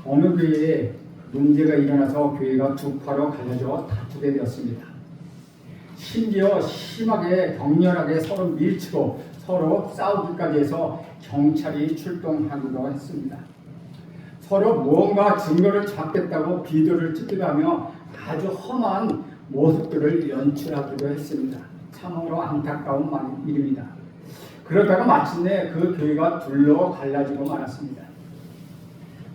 어느 교회에 문제가 일어나서 교회가 두 파로 갈라져 다투게 되었습니다. 심지어 심하게 격렬하게 서로 밀치고 서로 싸우기까지 해서 경찰이 출동하기도 했습니다. 서로 무언가 증거를 잡겠다고 비도를 찍기도 하며 아주 험한 모습들을 연출하기도 했습니다. 참으로 안타까운 일입니다. 그러다가 마침내 그 교회가 둘로 갈라지고 말았습니다.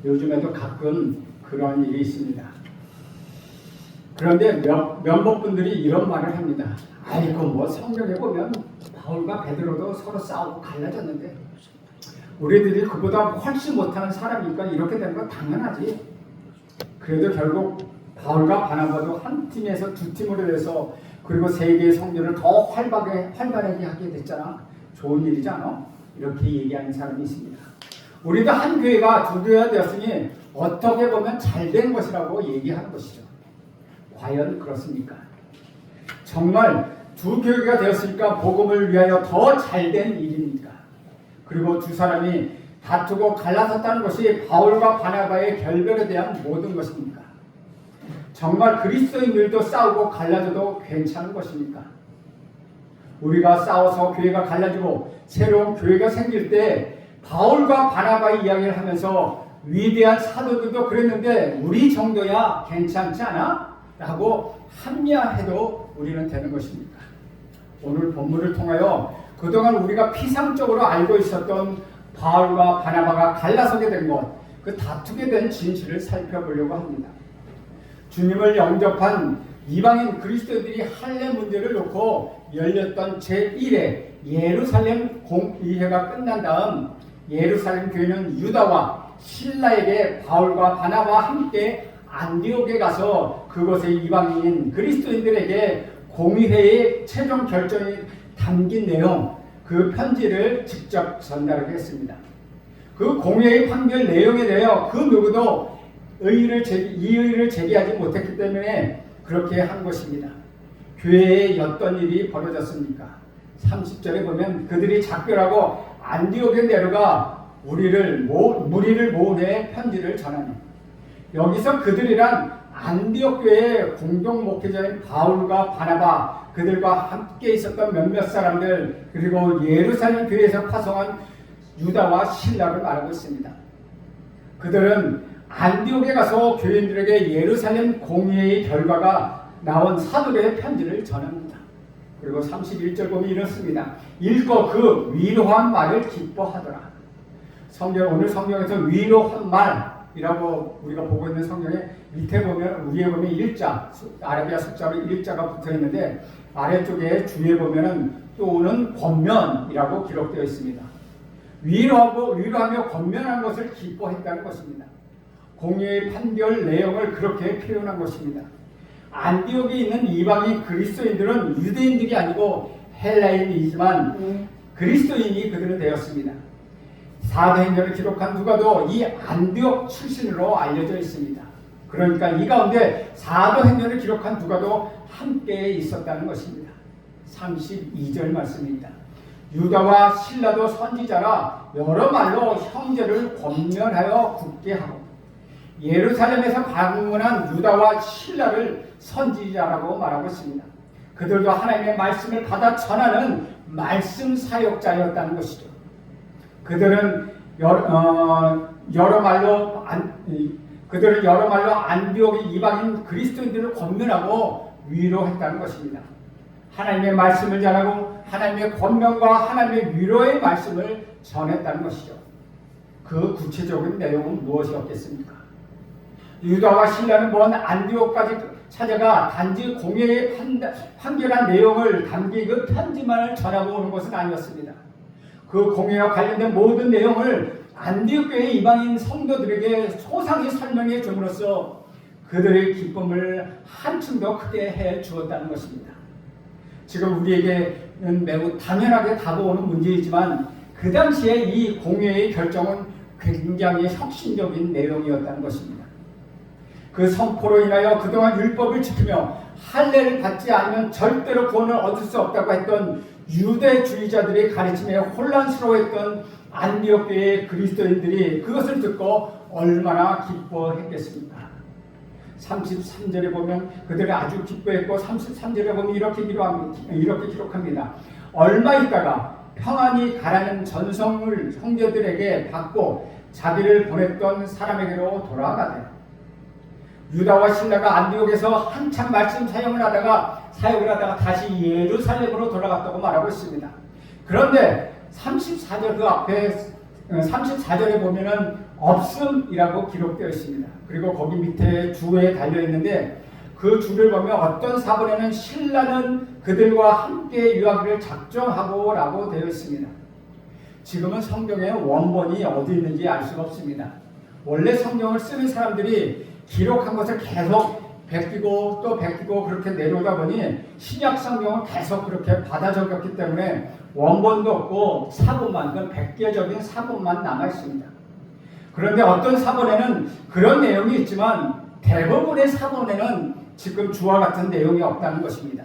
요즘에도 가끔 그런 일이 있습니다. 그런데 몇몇 분들이 이런 말을 합니다. 아이고 뭐 성경에 보면 바울과 베드로도 서로 싸우고 갈라졌는데 우리들이 그보다 훨씬 못하는 사람이니까 이렇게 되는 건 당연하지. 그래도 결국 바울과 바나바도 한 팀에서 두 팀으로 돼서 그리고 세 개의 성전을 더 활발하게 하게 됐잖아. 좋은 일이지 않아? 이렇게 얘기하는 사람이 있습니다. 우리도 한 교회가 두 교회가 되었으니 어떻게 보면 잘된 것이라고 얘기하는 것이죠. 과연 그렇습니까? 정말 두 교회가 되었으니까 복음을 위하여 더 잘된 일입니까? 그리고 두 사람이 다투고 갈라섰다는 것이 바울과 바나바의 결별에 대한 모든 것입니까? 정말 그리스도인들도 싸우고 갈라져도 괜찮은 것입니까? 우리가 싸워서 교회가 갈라지고 새로운 교회가 생길 때 바울과 바나바의 이야기를 하면서 위대한 사도들도 그랬는데 우리 정도야 괜찮지 않아? 라고 합리화해도 우리는 되는 것입니까? 오늘 본문을 통하여 그동안 우리가 피상적으로 알고 있었던 바울과 바나바가 갈라서게 된 것, 그 다투게 된 진실을 살펴보려고 합니다. 주님을 영접한 이방인 그리스도인들이 할례 문제를 놓고 열렸던 제1회 예루살렘 공의회가 끝난 다음 예루살렘 교회는 유다와 신라에게 바울과 바나바와 함께 안디옥에 가서 그곳의 이방인 그리스도인들에게 공의회의 최종 결정이 담긴 내용, 그 편지를 직접 전달하게 했습니다. 그 공의회의 판결 내용에 대하여 그 누구도 이의를 제기하지 못했기 때문에 그렇게 한 것입니다. 교회에 어떤 일이 벌어졌습니까? 30절에 보면 그들이 작별하고 안디옥에 내려가 무리를 모은 후에 편지를 전하니, 여기서 그들이란 안디옥 교회의 공동 목회자인 바울과 바나바, 그들과 함께 있었던 몇몇 사람들, 그리고 예루살렘 교회에서 파송한 유다와 신라를 말하고 있습니다. 그들은 안디옥에 가서 교인들에게 예루살렘 공의회의 결과가 나온 사도의 편지를 전합니다. 그리고 31절 보면 이렇습니다. 읽고 그 위로한 말을 기뻐하더라. 오늘 성경에서 위로한 말이라고 우리가 보고 있는 성경에 밑에 보면, 위에 보면 일자, 아라비아 숫자로 일자가 붙어 있는데 아래쪽에 주에 보면은 또는 권면이라고 기록되어 있습니다. 위로하며 권면한 것을 기뻐했다는 것입니다. 공의의 판결 내용을 그렇게 표현한 것입니다. 안디옥에 있는 이방인 그리스도인들은 유대인들이 아니고 헬라인이지만 그리스도인이 그들은 되었습니다. 사도행전을 기록한 누가도 이 안디옥 출신으로 알려져 있습니다. 그러니까 이 가운데 사도행전을 기록한 누가도 함께 있었다는 것입니다. 32절 말씀입니다. 유다와 신라도 선지자라 여러 말로 형제를 권면하여 굳게 하고, 예루살렘에서 방문한 유다와 신라를 선지자라고 말하고 있습니다. 그들도 하나님의 말씀을 받아 전하는 말씀 사역자였다는 것이죠. 그들은 여러 말로 안디옥의 이방인 그리스도인들을 권면하고 위로했다는 것입니다. 하나님의 말씀을 전하고 하나님의 권면과 하나님의 위로의 말씀을 전했다는 것이죠. 그 구체적인 내용은 무엇이었겠습니까? 유다와 신라는 먼 안디옥까지 찾아가 단지 공회에 판결한 내용을 담긴 그 편지만을 전하고 오는 것은 아니었습니다. 그 공회와 관련된 모든 내용을 안디옥 교회 이방인 성도들에게 소상히 설명해 줌으로써 그들의 기쁨을 한층 더 크게 해 주었다는 것입니다. 지금 우리에게는 매우 당연하게 다가오는 문제이지만 그 당시에 이 공회의 결정은 굉장히 혁신적인 내용이었다는 것입니다. 그 선포로 인하여 그동안 율법을 지키며 할례를 받지 않으면 절대로 구원을 얻을 수 없다고 했던 유대주의자들의 가르침에 혼란스러워했던 안디옥 교회의 그리스도인들이 그것을 듣고 얼마나 기뻐했겠습니까? 33절에 보면 그들이 아주 기뻐했고 33절에 보면 이렇게 기록합니다. 얼마 있다가 평안히 가라는 전성을 형제들에게 받고 자기를 보냈던 사람에게로 돌아가되, 유다와 실라가 안디옥에서 한참 말씀 사역을 하다가 다시 예루살렘으로 돌아갔다고 말하고 있습니다. 그런데 34절 그 앞에 34절에 보면은 없음이라고 기록되어 있습니다. 그리고 거기 밑에 주에 달려 있는데 그 주를 보면 어떤 사본에는 신라는 그들과 함께 유하기를 작정하고 라고 되어 있습니다. 지금은 성경의 원본이 어디 있는지 알 수가 없습니다. 원래 성경을 쓰는 사람들이 기록한 것을 계속 베끼고 또 베끼고 그렇게 내려오다 보니 신약 성경을 계속 그렇게 받아 적였기 때문에 원본도 없고 사본만, 백계적인 사본만 남아 있습니다. 그런데 어떤 사본에는 그런 내용이 있지만 대부분의 사본에는 지금 주와 같은 내용이 없다는 것입니다.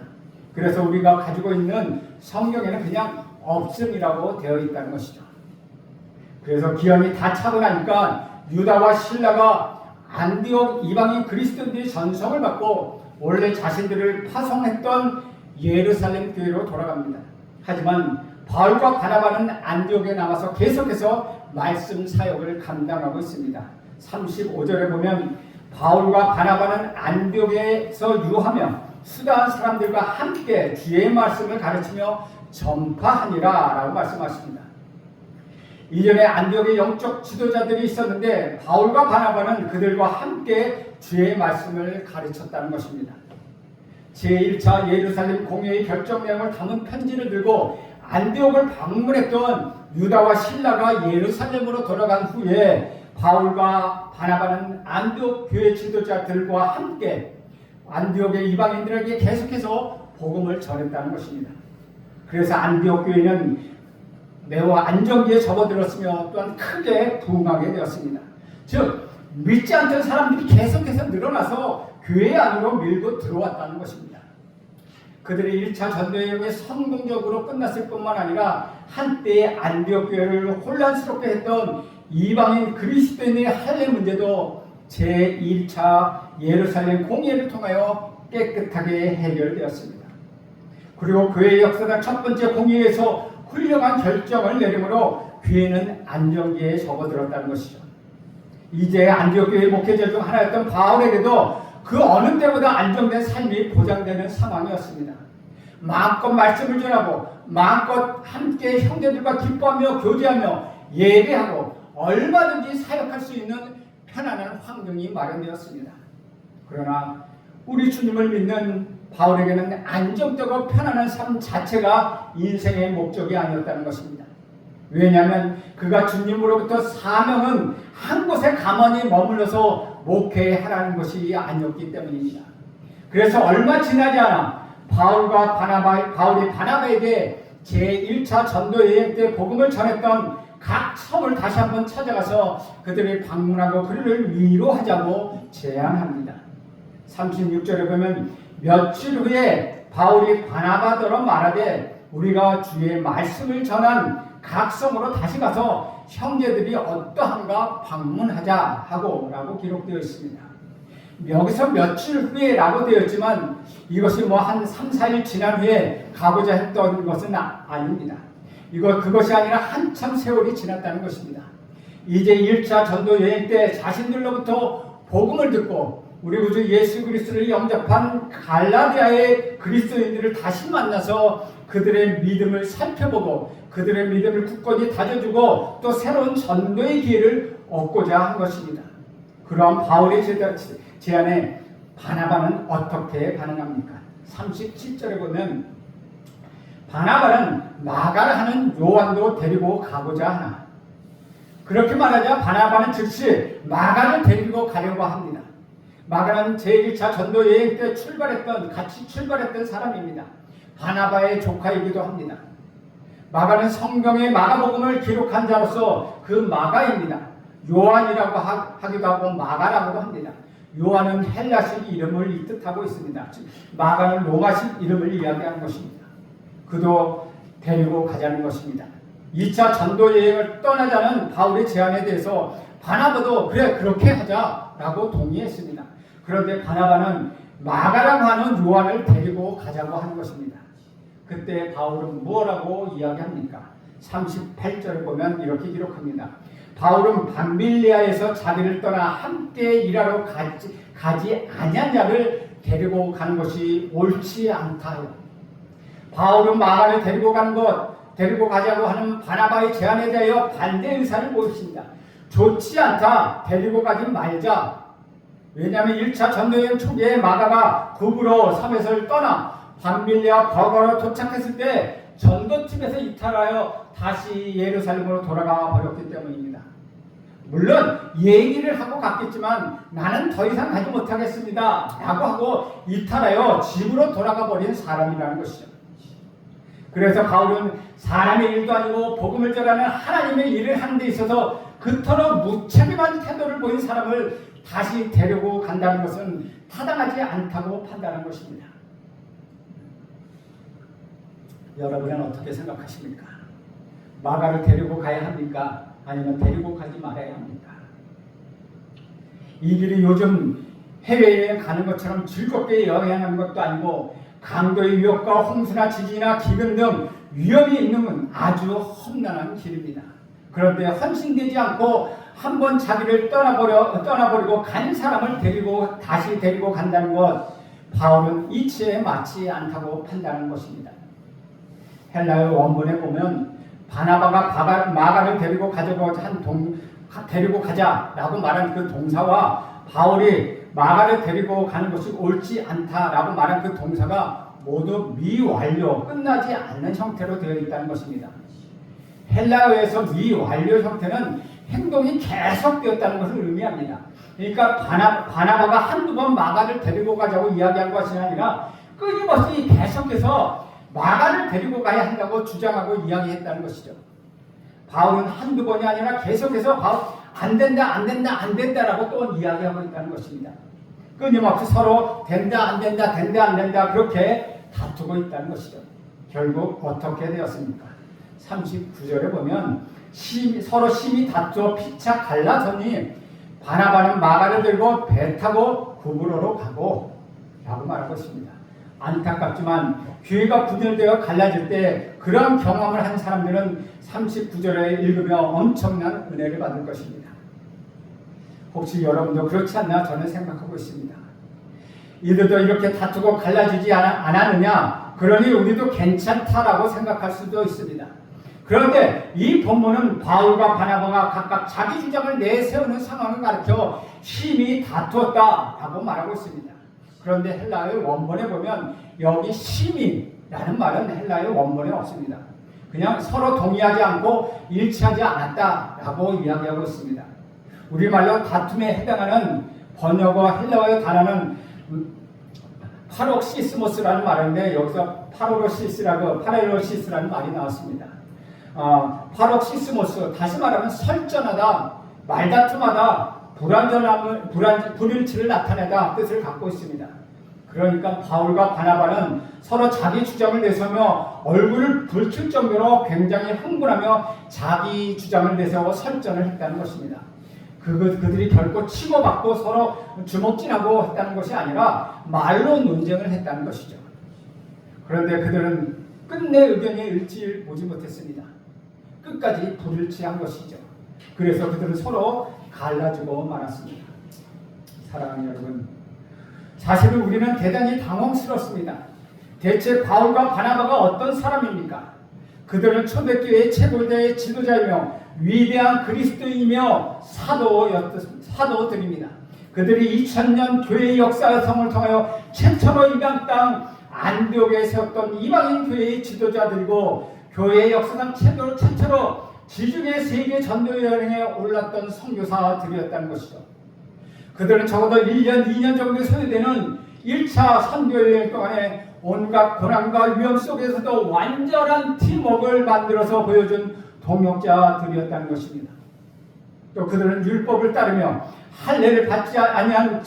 그래서 우리가 가지고 있는 성경에는 그냥 없음이라고 되어 있다는 것이죠. 그래서 기한이 다 차고 나니까 유다와 실라가 안디옥 이방인 그리스도인들이 전성을 받고 원래 자신들을 파송했던 예루살렘 교회로 돌아갑니다. 하지만 바울과 바나바는 안디옥에 남아서 계속해서 말씀 사역을 감당하고 있습니다. 35절에 보면 바울과 바나바는 안디옥에서 유하며 수다한 사람들과 함께 주의 말씀을 가르치며 전파하니라 라고 말씀하십니다. 이전에 안디옥에 영적 지도자들이 있었는데 바울과 바나바는 그들과 함께 주의 말씀을 가르쳤다는 것입니다. 제1차 예루살렘 공회의 결정명을 담은 편지를 들고 안디옥을 방문했던 유다와 실라가 예루살렘으로 돌아간 후에 바울과 바나바는 안디옥 교회 지도자들과 함께 안디옥의 이방인들에게 계속해서 복음을 전했다는 것입니다. 그래서 안디옥 교회는 매우 안정기에 접어들었으며 또한 크게 부흥하게 되었습니다. 즉 믿지 않던 사람들이 계속해서 늘어나서 교회 안으로 밀고 들어왔다는 것입니다. 그들의 1차 전도여행이 성공적으로 끝났을 뿐만 아니라 한때의 안디옥 교회를 혼란스럽게 했던 이방인 그리스도인의 할례 문제도 제1차 예루살렘 공회를 통하여 깨끗하게 해결되었습니다. 그리고 교회 역사상 첫 번째 공회에서 훌륭한 결정을 내림으로 교회는 안정기에 접어들었다는 것이죠. 이제 안디옥 교회 목회자 중 하나였던 바울에게도 그 어느 때보다 안정된 삶이 보장되는 상황이었습니다. 마음껏 말씀을 전하고 마음껏 함께 형제들과 기뻐하며 교제하며 예배하고 얼마든지 사역할 수 있는 편안한 환경이 마련되었습니다. 그러나 우리 주님을 믿는 바울에게는 안정되고 편안한 삶 자체가 인생의 목적이 아니었다는 것입니다. 왜냐하면 그가 주님으로부터 사명은 한 곳에 가만히 머물러서 목회하라는 것이 아니었기 때문입니다. 그래서 얼마 지나지 않아 바울이 바나바에게 제1차 전도 여행 때 복음을 전했던 각 성을 다시 한번 찾아가서 그들을 방문하고 그들을 위로하자고 제안합니다. 36절에 보면 며칠 후에 바울이 바나바더러 말하되 우리가 주의 말씀을 전한 각 성으로 다시 가서 형제들이 어떠한가 방문하자 하고 라고 기록되어 있습니다. 여기서 며칠 후에 라고 되어 있지만 이것이 한 3, 4일 지난 후에 가고자 했던 것은 아닙니다. 그것이 아니라 한참 세월이 지났다는 것입니다. 이제 1차 전도 여행 때 자신들로부터 복음을 듣고 우리 구주 예수 그리스도를 영접한 갈라디아의 그리스도인들을 다시 만나서 그들의 믿음을 살펴보고 그들의 믿음을 굳건히 다져주고 또 새로운 전도의 기회를 얻고자 한 것입니다. 그럼 바울의 제안에 바나바는 어떻게 반응합니까? 37절에 보면 바나바는 마가를 하는 요한도 데리고 가고자 하나. 그렇게 말하자 바나바는 즉시 마가를 데리고 가려고 합니다. 마가는 제1차 전도 여행 때 같이 출발했던 사람입니다. 바나바의 조카이기도 합니다. 마가는 성경의 마가복음을 기록한 자로서 그 마가입니다. 요한이라고 하기도 하고 마가라고도 합니다. 요한은 헬라식 이름을 뜻하고 있습니다. 마가는 로마식 이름을 이야기하는 것입니다. 그도 데리고 가자는 것입니다. 2차 전도 여행을 떠나자는 바울의 제안에 대해서 바나바도 그래 그렇게 하자라고 동의했습니다. 그런데 바나바는 마가라고 하는 요한을 데리고 가자고 하는 것입니다. 그때 바울은 뭐라고 이야기합니까? 38절을 보면 이렇게 기록합니다. 바울은 밤빌리아에서 자기를 떠나 함께 일하러 가지 아니한 자를 데리고 가는 것이 옳지 않다요. 바울은 마가를 데리고 가자고 하는 바나바의 제안에 대하여 반대 의사를 보였습니다. 좋지 않다. 데리고 가지 말자. 왜냐하면 1차 전도여행 초기에 마가가 구브로 사메소를 떠나 밤빌리아 버거로 도착했을 때 전도팀에서 이탈하여 다시 예루살렘으로 돌아가 버렸기 때문입니다. 물론 얘기를 하고 갔겠지만 나는 더 이상 가지 못하겠습니다 라고 하고 이탈하여 집으로 돌아가 버린 사람이라는 것이죠. 그래서 바울은 사람의 일도 아니고 복음을 전하는 하나님의 일을 하는 데 있어서 그토록 무책임한 태도를 보인 사람을 다시 데리고 간다는 것은 타당하지 않다고 판단한 것입니다. 여러분은 어떻게 생각하십니까? 마가를 데리고 가야 합니까? 아니면 데리고 가지 말아야 합니까? 이 길이 요즘 해외여행 가는 것처럼 즐겁게 여행하는 것도 아니고 강도의 위협과 홍수나 지진이나 기근 등 위험이 있는 아주 험난한 길입니다. 그런데 헌신되지 않고 한번 자기를 떠나버리고 간 사람을 다시 데리고 간다는 것, 바울은 이치에 맞지 않다고 판단하는 것입니다. 헬라어 원문에 보면 바나바가 마가를 데리고 가자라고 말한 그 동사와 바울이 마가를 데리고 가는 것이 옳지 않다라고 말한 그 동사가 모두 미완료, 끝나지 않는 형태로 되어 있다는 것입니다. 헬라어에서 미완료 형태는 행동이 계속되었다는 것을 의미합니다. 그러니까 바나바가 한두 번 마가를 데리고 가자고 이야기한 것이 아니라 끊임없이 계속해서 마가를 데리고 가야 한다고 주장하고 이야기했다는 것이죠. 바울은 한두 번이 아니라 계속해서 안 된다라고 또 이야기하고 있다는 것입니다. 끊임없이 서로 된다 안 된다 그렇게 다투고 있다는 것이죠. 결국 어떻게 되었습니까? 39절에 보면 서로 심히 다투어 피차 갈라서니 바나바는 마가를 들고 배 타고 구브로로 가고 라고 말하고 있습니다. 안타깝지만 교회가 분열되어 갈라질 때 그런 경험을 한 사람들은 39절에 읽으며 엄청난 은혜를 받을 것입니다. 혹시 여러분도 그렇지 않나 저는 생각하고 있습니다. 이들도 이렇게 다투고 갈라지지 않았느냐, 그러니 우리도 괜찮다라고 생각할 수도 있습니다. 그런데 이 본문은 바울과 바나바가 각각 자기 주장을 내세우는 상황을 가리켜 심히 다투었다라고 말하고 있습니다. 그런데 헬라어의 원본에 보면 여기 심히라는 말은 헬라어의 원본에 없습니다. 그냥 서로 동의하지 않고 일치하지 않았다라고 이야기하고 있습니다. 우리말로 다툼에 해당하는 번역어 헬라어의 단어는 파록시스모스라는 말인데 여기서 파레로시스라는 말이 나왔습니다. 파록시스모스, 다시 말하면 설전하다, 말다툼하다, 불일치를 나타내다 뜻을 갖고 있습니다. 그러니까 바울과 바나바는 서로 자기 주장을 내세우며 얼굴을 붉힐 정도로 굉장히 흥분하며 자기 주장을 내세우고 설전을 했다는 것입니다. 그들이 결코 치고받고 서로 주먹질하고 했다는 것이 아니라 말로 논쟁을 했다는 것이죠. 그런데 그들은 끝내 의견이 일치를 보지 못했습니다. 끝까지 불일치한 것이죠. 그래서 그들은 서로 갈라지고 말았습니다. 사랑하는 여러분, 사실은 우리는 대단히 당황스럽습니다. 대체 바울과 바나바가 어떤 사람입니까? 그들은 초대교회의 최고대의 지도자이며 위대한 그리스도이며 사도들입니다. 그들이 2000년 교회의 역사성을 통하여 최초로 이방 땅 안디옥에 세웠던 이방인 교회의 지도자들이고 교회의 역사상 최초로 지중해 세계 전도 여행에 올랐던 선교사들이었다는 것이죠. 그들은 적어도 1년, 2년 정도 소요되는 1차 선교 여행 동안에 온갖 고난과 위험 속에서도 완전한 팀워크를 만들어서 보여준 동역자들이었다는 것입니다. 또 그들은 율법을 따르며 할례를 받지 아니하고는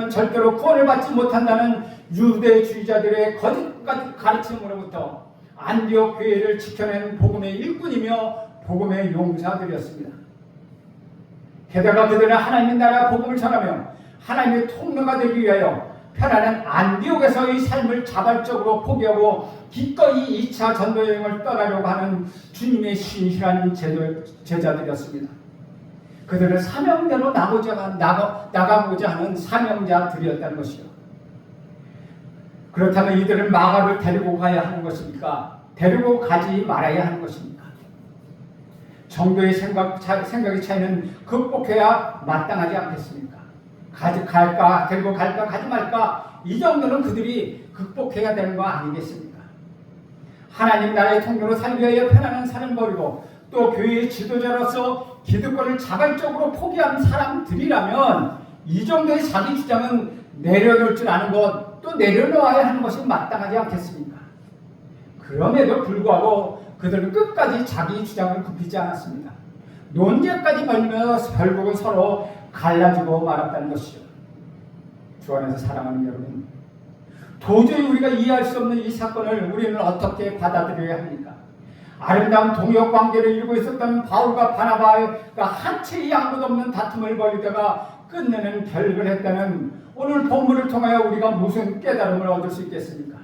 절대로 구원을 받지 못한다는 유대주의자들의 거짓 가르침으로부터 안디옥 교회를 지켜낸 복음의 일꾼이며 복음의 용사들이었습니다. 게다가 그들은 하나님의 나라 복음을 전하며 하나님의 통로가 되기 위하여 편안한 안디옥에서의 삶을 자발적으로 포기하고 기꺼이 2차 전도여행을 떠나려고 하는 주님의 신실한 제자들이었습니다. 그들은 사명대로 나가고자 하는 사명자들이었다는 것이요. 그렇다면 이들은 마가를 데리고 가야 하는 것입니까? 데리고 가지 말아야 하는 것입니까? 정도의 생각의 차이는 극복해야 마땅하지 않겠습니까? 갈까, 데리고 갈까, 가지 말까, 이 정도는 그들이 극복해야 되는 거 아니겠습니까? 하나님 나라의 통로로 살기 위하여 편안한 삶을 버리고 또 교회의 지도자로서 기득권을 자발적으로 포기한 사람들이라면 이 정도의 자기 주장은 내려놓을 줄 아는 것, 또 내려놓아야 하는 것이 마땅하지 않겠습니까? 그럼에도 불구하고 그들은 끝까지 자기 주장을 굽히지 않았습니다. 논쟁까지 벌이면서 결국은 서로 갈라지고 말았다는 것이죠. 주 안에서 사랑하는 여러분, 도저히 우리가 이해할 수 없는 이 사건을 우리는 어떻게 받아들여야 합니까? 아름다운 동역 관계를 이루고 있었던 바울과 바나바가 한치의 양보도 없는 다툼을 벌이다가 끝내는 결별을 했다는 오늘 본문을 통하여 우리가 무슨 깨달음을 얻을 수 있겠습니까?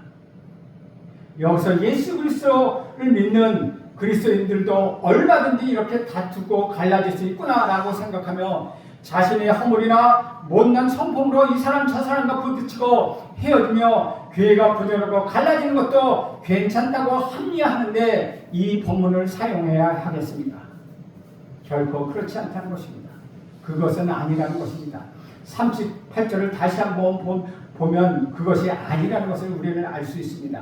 여기서 예수 그리스도를 믿는 그리스도인들도 얼마든지 이렇게 다투고 갈라질 수 있구나라고 생각하며 자신의 허물이나 못난 성품으로 이 사람 저 사람과 부딪히고 헤어지며 교회가 분열하고 갈라지는 것도 괜찮다고 합리화하는데 이 본문을 사용해야 하겠습니까? 결코 그렇지 않다는 것입니다. 그것은 아니라는 것입니다. 38절을 다시 한번 보면 그것이 아니라는 것을 우리는 알 수 있습니다.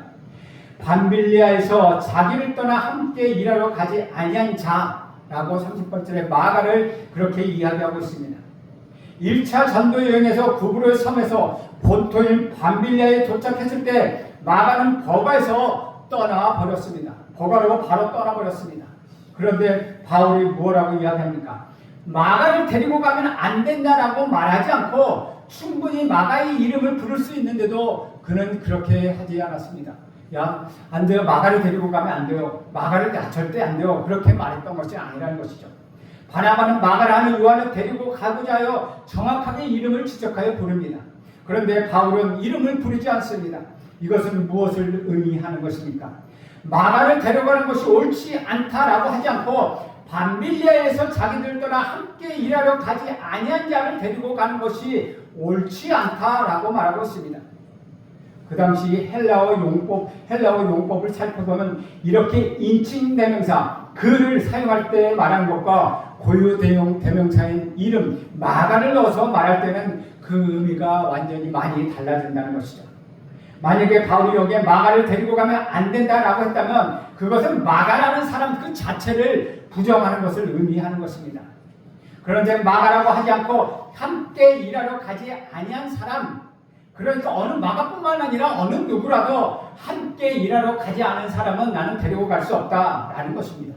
밤빌리아에서 자기를 떠나 함께 일하러 가지 아니한 자라고 38절에 마가를 그렇게 이야기하고 있습니다. 1차 전도 여행에서 구브로의 섬에서 본토인 밤빌리아에 도착했을 때 마가는 버가에서 떠나버렸습니다. 버가로 바로 떠나버렸습니다. 그런데 바울이 뭐라고 이야기합니까? 마가를 데리고 가면 안 된다라고 말하지 않고 충분히 마가의 이름을 부를 수 있는데도 그는 그렇게 하지 않았습니다. 야, 안 돼요. 마가를 데리고 가면 안 돼요. 마가를 절대 안 돼요. 그렇게 말했던 것이 아니라는 것이죠. 바나바는 마가라는 요한을 데리고 가고자 하여 정확하게 이름을 지적하여 부릅니다. 그런데 바울은 이름을 부르지 않습니다. 이것은 무엇을 의미하는 것입니까? 마가를 데려가는 것이 옳지 않다라고 하지 않고 밤빌리아에서 자기들 떠나 함께 일하러 가지 아니한 자를 데리고 가는 것이 옳지 않다라고 말하고 있습니다. 그 당시 헬라어 용법을 살펴보면 이렇게 인칭 대명사 그를 사용할 때 말하는 것과 고유 대명사인 이름 마가를 넣어서 말할 때는 그 의미가 완전히 많이 달라진다는 것이죠. 만약에 바울이 여기에 마가를 데리고 가면 안 된다라고 했다면 그것은 마가라는 사람 그 자체를 부정하는 것을 의미하는 것입니다. 그런데 마가라고 하지 않고 함께 일하러 가지 아니한 사람, 그러니까 어느 마가뿐만 아니라 어느 누구라도 함께 일하러 가지 않은 사람은 나는 데리고 갈 수 없다라는 것입니다.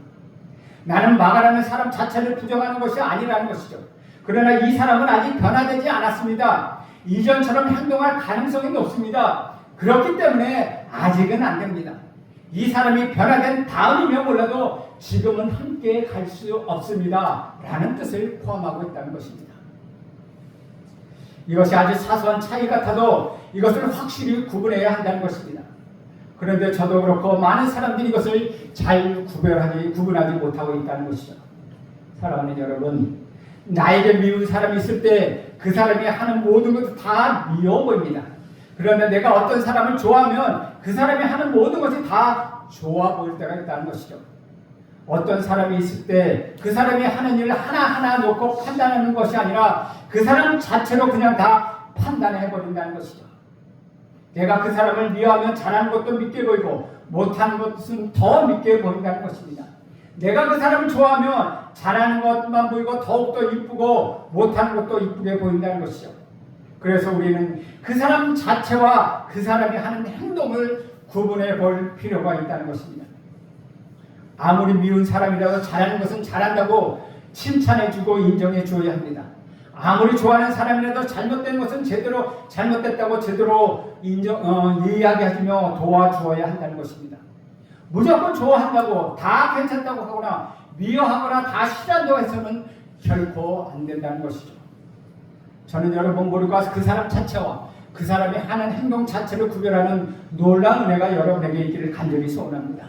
나는 마가라는 사람 자체를 부정하는 것이 아니라는 것이죠. 그러나 이 사람은 아직 변화되지 않았습니다. 이전처럼 행동할 가능성이 높습니다. 그렇기 때문에 아직은 안 됩니다. 이 사람이 변화된 다음이면 몰라도 지금은 함께 갈 수 없습니다 라는 뜻을 포함하고 있다는 것입니다. 이것이 아주 사소한 차이 같아도 이것을 확실히 구분해야 한다는 것입니다. 그런데 저도 그렇고 많은 사람들이 이것을 잘 구분하지 못하고 있다는 것이죠. 사랑하는 여러분, 나에게 미운 사람이 있을 때 그 사람이 하는 모든 것이 다 미워 보입니다. 그러면 내가 어떤 사람을 좋아하면 그 사람이 하는 모든 것이 다 좋아 보일 때가 있다는 것이죠. 어떤 사람이 있을 때 그 사람이 하는 일을 하나하나 놓고 판단하는 것이 아니라 그 사람 자체로 그냥 다 판단해버린다는 것이죠. 내가 그 사람을 미워하면 잘하는 것도 믿게 보이고 못하는 것은 더 믿게 보인다는 것입니다. 내가 그 사람을 좋아하면 잘하는 것만 보이고 더욱더 이쁘고 못하는 것도 이쁘게 보인다는 것이죠. 그래서 우리는 그 사람 자체와 그 사람이 하는 행동을 구분해 볼 필요가 있다는 것입니다. 아무리 미운 사람이라도 잘하는 것은 잘한다고 칭찬해주고 인정해줘야 합니다. 아무리 좋아하는 사람이라도 잘못된 것은 잘못됐다고 제대로 이야기하며 도와주어야 한다는 것입니다. 무조건 좋아한다고, 다 괜찮다고 하거나 미워하거나 다 싫어한다고 해서는 결코 안 된다는 것이죠. 저는 여러분 모두가 그 사람 자체와 그 사람이 하는 행동 자체를 구별하는 놀라운 은혜가 여러분에게 있기를 간절히 소원합니다.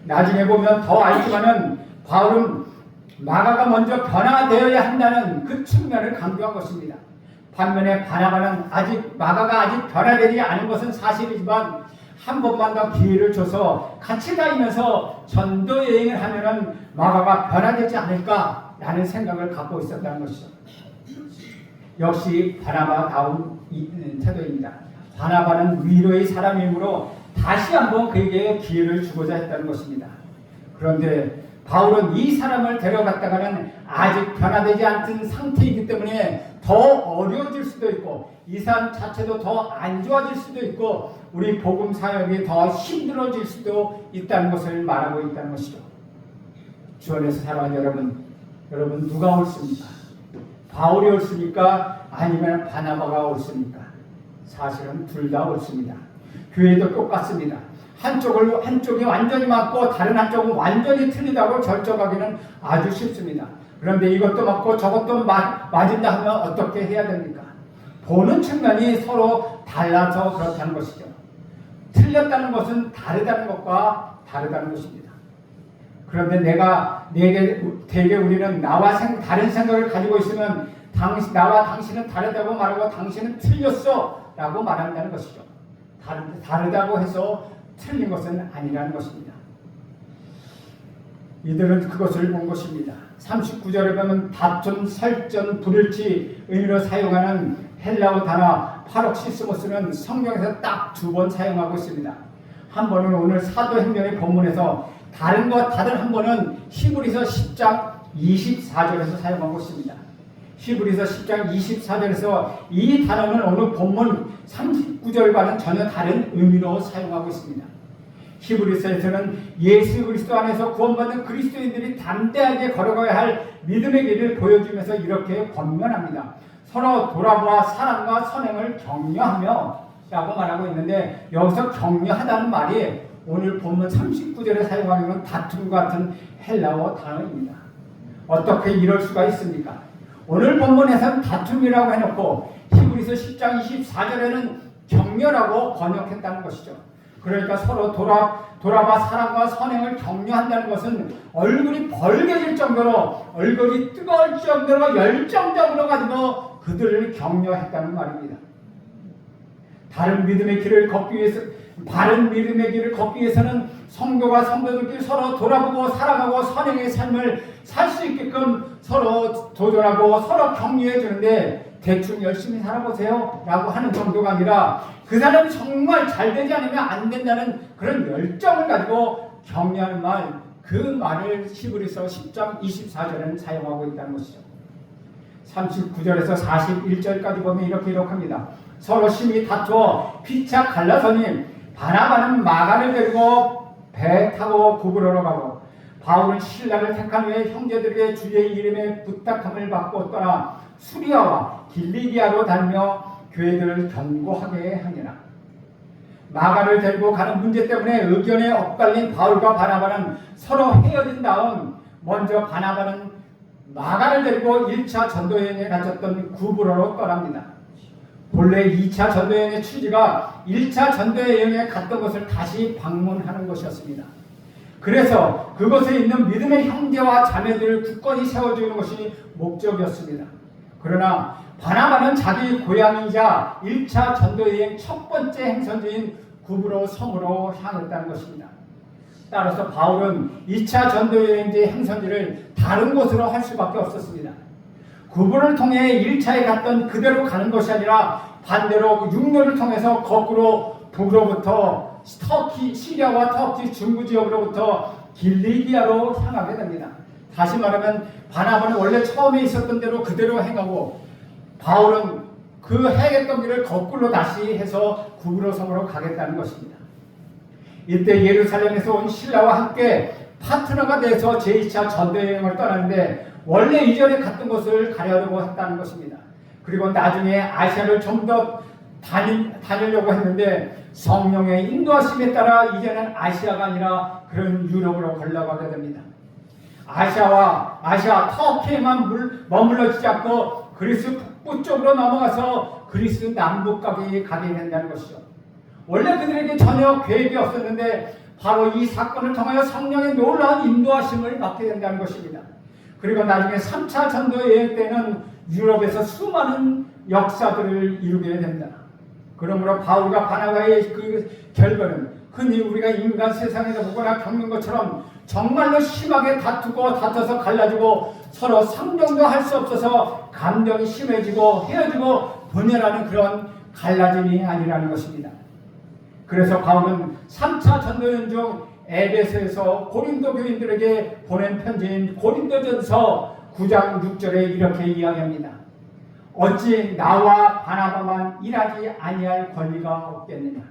나중에 보면 더 알지만은 바울은 마가가 먼저 변화되어야 한다는 그 측면을 강조한 것입니다. 반면에 바나바는 마가가 아직 변화되지 않은 것은 사실이지만 한 번만 더 기회를 줘서 같이 다니면서 전도 여행을 하면은 마가가 변화되지 않을까라는 생각을 갖고 있었다는 것이죠. 역시 바나바다운 태도입니다. 바나바는 위로의 사람이므로 다시 한번 그에게 기회를 주고자 했다는 것입니다. 그런데 바울은 이 사람을 데려갔다가는 아직 변화되지 않은 상태이기 때문에 더 어려워질 수도 있고 이 사람 자체도 더 안 좋아질 수도 있고 우리 복음 사역이 더 힘들어질 수도 있다는 것을 말하고 있다는 것이죠. 주 안에서 사랑하는 여러분 누가 옳습니까? 바울이 옳습니까? 아니면 바나바가 옳습니까? 사실은 둘 다 옳습니다. 교회도 똑같습니다. 한쪽이 완전히 맞고 다른 한쪽은 완전히 틀리다고 결정하기는 아주 쉽습니다. 그런데 이것도 맞고 저것도 맞은다 하면 어떻게 해야 됩니까? 보는 측면이 서로 달라서 그렇다는 것이죠. 틀렸다는 것은 다르다는 것과 다르다는 것입니다. 그런데 대개 우리는 나와 다른 생각을 가지고 있으면 나와 당신은 다르다고 말하고 당신은 틀렸어 라고 말한다는 것이죠. 다르다고 해서 틀린 것은 아니라는 것입니다. 이들은 그것을 본 것입니다. 39절에 보면 다툼, 설전, 불일치 의미로 사용하는 헬라어 단어 파록시스모스는 성경에서 딱 2번 사용하고 있습니다. 한 번은 오늘 사도행전의 본문에서 다른 한 번은 히브리서 10장 24절에서 사용하고 있습니다. 히브리서 10장 24절에서 이 단어는 오늘 본문 39절과는 전혀 다른 의미로 사용하고 있습니다. 히브리서에서는 예수 그리스도 안에서 구원받은 그리스도인들이 담대하게 걸어가야 할 믿음의 길을 보여주면서 이렇게 권면합니다. 서로 돌아보아 사랑과 선행을 격려하며 라고 말하고 있는데 여기서 격려하다는 말이 오늘 본문 39절에 사용하는 건 다툼과 같은 헬라어 단어입니다. 어떻게 이럴 수가 있습니까? 오늘 본문에서는 다툼이라고 해놓고 히브리서 10장 24절에는 격려라고 번역했다는 것이죠. 그러니까 서로 돌아봐 사랑과 선행을 격려한다는 것은 얼굴이 벌개질 정도로 얼굴이 뜨거울 정도로 열정적으로 가지고 그들을 격려했다는 말입니다. 바른 믿음의 길을 걷기 위해서는 성도가 성도들끼리 서로 돌아보고 살아가고 선행의 삶을 살 수 있게끔 서로 도전하고 서로 격려해 주는데 대충 열심히 살아보세요 라고 하는 정도가 아니라 그 사람이 정말 잘 되지 않으면 안 된다는 그런 열정을 가지고 격려하는 그 말을 히브리서 10장 24절에는 사용하고 있다는 것이죠. 39절에서 41절까지 보면 이렇게 기록합니다. 서로 심히 다투어 피차 갈라서니 바나바는 마가를 데리고 배 타고 구브로로 가고 바울은 신라를 택한 후에 형제들에게 주의 이름에 부탁함을 받고 떠나 수리아와 길리기아로 다니며 교회들을 견고하게 하니라. 마가를 데리고 가는 문제 때문에 의견에 엇갈린 바울과 바나바는 서로 헤어진 다음 먼저 바나바는 마가를 데리고 1차 전도여행에 가졌던 구브로로 떠납니다. 본래 2차 전도여행의 취지가 1차 전도여행에 갔던 것을 다시 방문하는 것이었습니다. 그래서 그곳에 있는 믿음의 형제와 자매들을 굳건히 세워주는 것이 목적이었습니다. 그러나 바나바는 자기 고향이자 1차 전도여행 첫 번째 행선지인 구브로 섬으로 향했다는 것입니다. 따라서 바울은 2차 전도여행지 행선지를 다른 곳으로 할 수밖에 없었습니다. 구브로를 통해 1차에 갔던 그대로 가는 것이 아니라 반대로 육로를 통해서 거꾸로 북으로부터 시리아와 터키 중부 지역으로부터 길리기아로 향하게 됩니다. 다시 말하면 바나바는 원래 처음에 있었던 대로 그대로 행하고 바울은 그 행했던 길을 거꾸로 다시 해서 구브로 섬으로 가겠다는 것입니다. 이때 예루살렘에서 온 신라와 함께 파트너가 돼서 제2차 전도여행을 떠나는데 원래 이전에 갔던 곳을 가려고 했다는 것입니다. 그리고 나중에 아시아를 좀 더 다니려고 했는데 성령의 인도하심에 따라 이제는 아시아가 아니라 그런 유럽으로 걸러가게 됩니다. 아시아 터키에만 머물러지지 않고 그리스 북부 쪽으로 넘어가서 그리스 남부까지 가게 된다는 것이죠. 원래 그들에게 전혀 계획이 없었는데 바로 이 사건을 통하여 성령의 놀라운 인도하심을 받게 된다는 것입니다. 그리고 나중에 3차 전도 여행 때는 유럽에서 수많은 역사들을 이루게 됩니다. 그러므로 바울과 바나바의 그 결과는 흔히 우리가 인간 세상에서 보거나 겪는 것처럼 정말로 심하게 다퉈서 갈라지고 서로 상종도 할 수 없어서 감정이 심해지고 헤어지고 분열하는 그런 갈라짐이 아니라는 것입니다. 그래서 바울은 3차 전도여행 중 에베소에서 고린도 교인들에게 보낸 편지인 고린도전서 9장 6절에 이렇게 이야기합니다. 어찌 나와 바나바만 일하지 아니할 권리가 없겠느냐.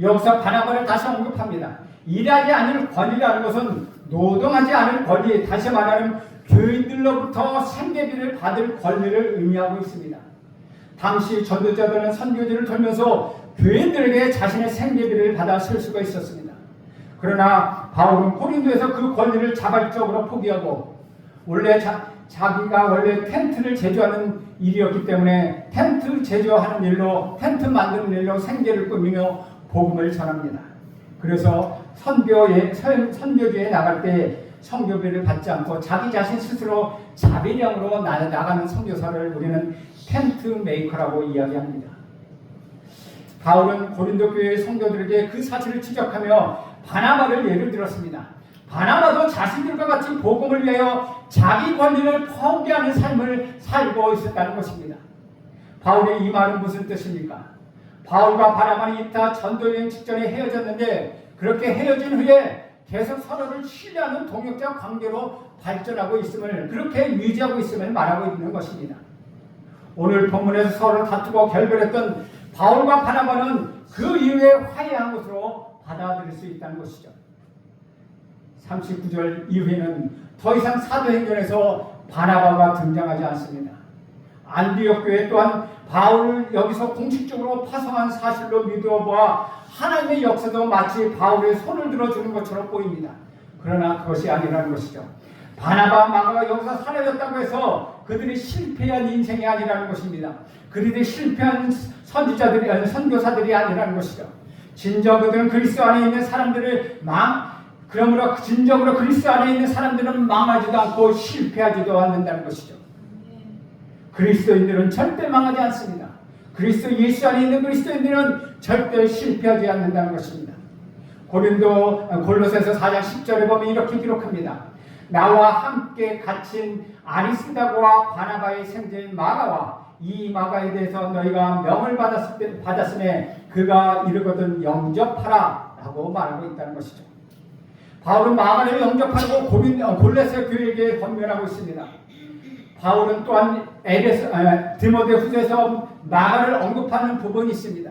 여기서 바나바를 다시 언급합니다. 일하지 않을 권리라는 것은 노동하지 않을 권리, 다시 말하면 교인들로부터 생계비를 받을 권리를 의미하고 있습니다. 당시 전도자들은 선교지를 돌면서 교인들에게 자신의 생계비를 받아 쓸 수가 있었습니다. 그러나 바울은 고린도에서 그 권리를 자발적으로 포기하고 원래 자기가 원래 텐트를 제조하는 일이었기 때문에 텐트 제조하는 일로, 텐트 만드는 일로 생계를 꾸미며 복음을 전합니다. 그래서 선교지에 나갈 때 선교비를 받지 않고 자기 자신 스스로 자비량으로 나가는 선교사를 우리는 텐트 메이커라고 이야기합니다. 바울은 고린도 교회의 성도들에게 그 사실을 지적하며 바나바를 예를 들었습니다. 바나바도 자신들과 같이 복음을 위하여 자기 권리를 포기하는 삶을 살고 있었다는 것입니다. 바울의 이 말은 무슨 뜻입니까? 바울과 바나바는 이따 전도여행 직전에 헤어졌는데 그렇게 헤어진 후에 계속 서로를 신뢰하는 동역자 관계로 발전하고 있음을, 그렇게 유지하고 있음을 말하고 있는 것입니다. 오늘 본문에서 서로 다투고 결별했던 바울과 바나바는 그 이후에 화해한 것으로 받아들일 수 있다는 것이죠. 39절 이후에는 더 이상 사도행전에서 바나바가 등장하지 않습니다. 안디옥 교회 또한 바울을 여기서 공식적으로 파송한 사실로 믿어 보아 하나님의 역사도 마치 바울의 손을 들어주는 것처럼 보입니다. 그러나 그것이 아니라는 것이죠. 바나바, 마가가 여기서 사라졌다고 해서 그들이 실패한 인생이 아니라는 것입니다. 그들이 실패한 선교사들이 아니라는 것이죠. 진정 그들은 그리스도 안에 있는 사람들을 그러므로 진정으로 그리스도 안에 있는 사람들은 망하지도 않고 실패하지도 않는다는 것이죠. 그리스도인들은 절대 망하지 않습니다. 그리스도 예수 안에 있는 그리스도인들은 절대 실패하지 않는다는 것입니다. 골로새서 4장 10절에 보면 이렇게 기록합니다. 나와 함께 갇힌 아리스다고와 바나바의 생제인 마가와 이 마가에 대해서 너희가 명을 받았음에 그가 이르거든 영접하라 라고 말하고 있다는 것이죠. 바울은 마가를 영접하고 골로새 교회에게 권면하고 있습니다. 바울은 또한 디모데 후서에서 마가를 언급하는 부분이 있습니다.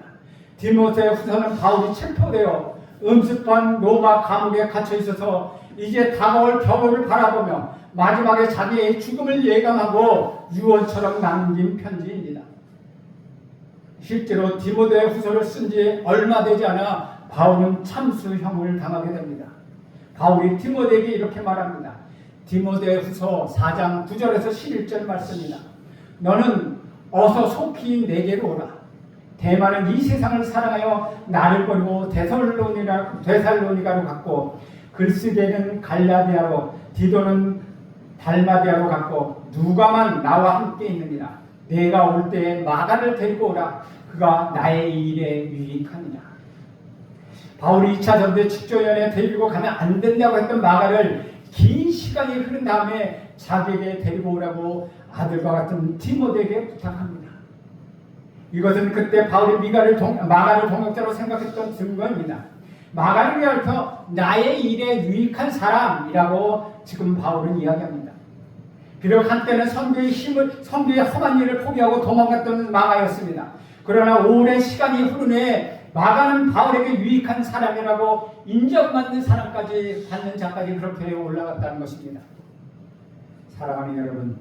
디모데 후서는 바울이 체포되어 음습한 로마 감옥에 갇혀 있어서 이제 다가올 겨울을 바라보며 마지막에 자기의 죽음을 예감하고 유언처럼 남긴 편지입니다. 실제로 디모데 후서를 쓴 지 얼마 되지 않아 바울은 참수형을 당하게 됩니다. 바울이 디모데에게 이렇게 말합니다. 디모데 후서 4장 9절에서 11절 말씀입니다. 너는 어서 속히 내게로 오라. 대만은 이 세상을 사랑하여 나를 버리고 데살로니가로 갔고 글쓰게는 갈라디아로 디도는 달마디아로 갔고 누가만 나와 함께 있느니라. 내가 올 때에 마가를 데리고 오라. 그가 나의 일에 유익하니라. 바울이 2차 전도에 직조연에 데리고 가면 안 된다고 했던 마가를 긴 시간이 흐른 다음에 자기에게 데리고 오라고 아들과 같은 디모데에게 부탁합니다. 이것은 그때 바울이 마가를 동역자로 생각했던 증거입니다. 마가를 위하여 나의 일에 유익한 사람이라고 지금 바울은 이야기합니다. 비록 한때는 선교의 험한 일을 포기하고 도망갔던 마가였습니다. 그러나 오랜 시간이 흐른 후에 마가는 바울에게 유익한 사람이라고 인정받는 사람까지 받는 자까지 그렇게 올라갔다는 것입니다. 사랑하는 여러분,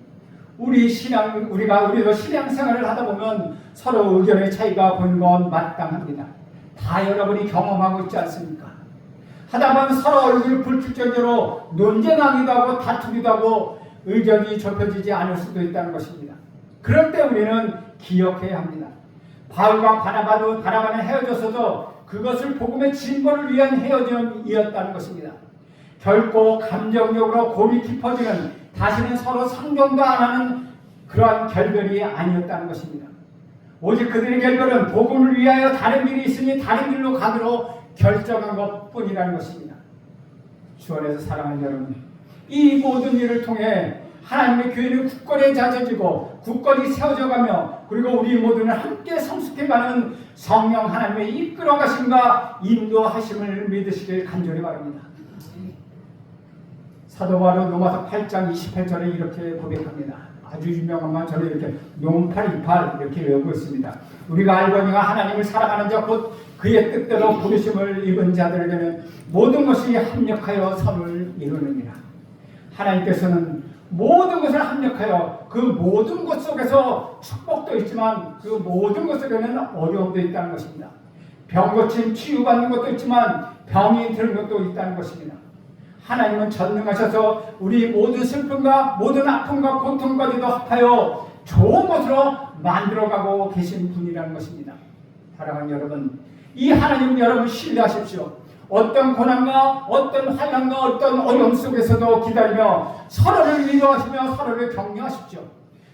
우리도 신앙생활을 하다 보면 서로 의견의 차이가 보이는 건 마땅합니다. 다 여러분이 경험하고 있지 않습니까? 하다 보면 서로 얼굴 붉힐 정도로 논쟁하기도 하고 다투기도 하고 의견이 좁혀지지 않을 수도 있다는 것입니다. 그럴 때 우리는 기억해야 합니다. 바울과 바나바는 헤어져서도 그것을 복음의 진보를 위한 헤어짐이었다는 것입니다. 결코 감정적으로 골이 깊어지는, 다시는 서로 상종도 안 하는 그러한 결별이 아니었다는 것입니다. 오직 그들의 결별은 복음을 위하여 다른 길이 있으니 다른 길로 가기로 결정한 것뿐이라는 것입니다. 주 안에서 사랑하는 여러분, 이 모든 일을 통해 하나님의 교회는 굳건히 다져지고 굳건히 세워져가며, 그리고 우리 모두는 함께 성숙해가는 성령 하나님의 이끌어가심과 인도하심을 믿으시길 간절히 바랍니다. 사도 바울은 로마서 8장 28절에 이렇게 고백합니다. 아주 유명한 말, 저는 이렇게 논팔이팔 이렇게 외우고 있습니다. 우리가 알거니와 하나님을 사랑하는 자 곧 그의 뜻대로 부르심을 입은 자들에게는 모든 것이 합력하여 선을 이루느니라. 하나님께서는 모든 것을 합력하여 그 모든 것 속에서 축복도 있지만 그 모든 것 속에는 어려움도 있다는 것입니다. 병 고침 치유받는 것도 있지만 병이 드는 것도 있다는 것입니다. 하나님은 전능하셔서 우리 모든 슬픔과 모든 아픔과 고통까지도 합하여 좋은 것으로 만들어가고 계신 분이라는 것입니다. 사랑하는 여러분, 이 하나님 여러분 신뢰하십시오. 어떤 고난과 어떤 환난과 어떤 어려움 속에서도 기다리며 서로를 위로하시며 서로를 격려하십시오.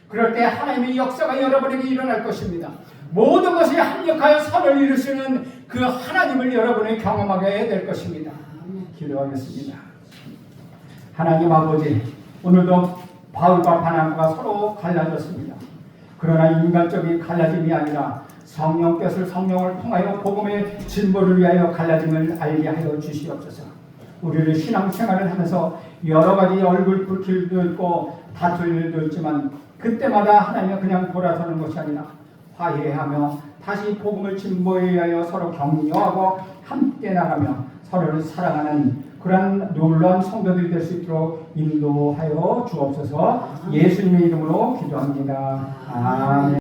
그럴 때 하나님의 역사가 여러분에게 일어날 것입니다. 모든 것이 합력하여 선을 이루시는 그 하나님을 여러분이 경험하게 될 것입니다. 기도하겠습니다. 하나님 아버지, 오늘도 바울과 바나바가 서로 갈라졌습니다. 그러나 인간적인 갈라짐이 아니라 성령께서 성령을 통하여 복음의 진보를 위하여 갈라짐을 알게 하여 주시옵소서. 우리를 신앙생활을 하면서 여러 가지 얼굴 붉힐 일도 있고 다툴 일도 있지만 그때마다 하나님은 그냥 돌아서는 것이 아니라 화해하며 다시 복음을 진보에 위하여 서로 격려하고 함께 나가며 서로를 사랑하는 그러한 놀라운 성도들이 될 수 있도록 인도하여 주옵소서. 예수님의 이름으로 기도합니다. 아멘.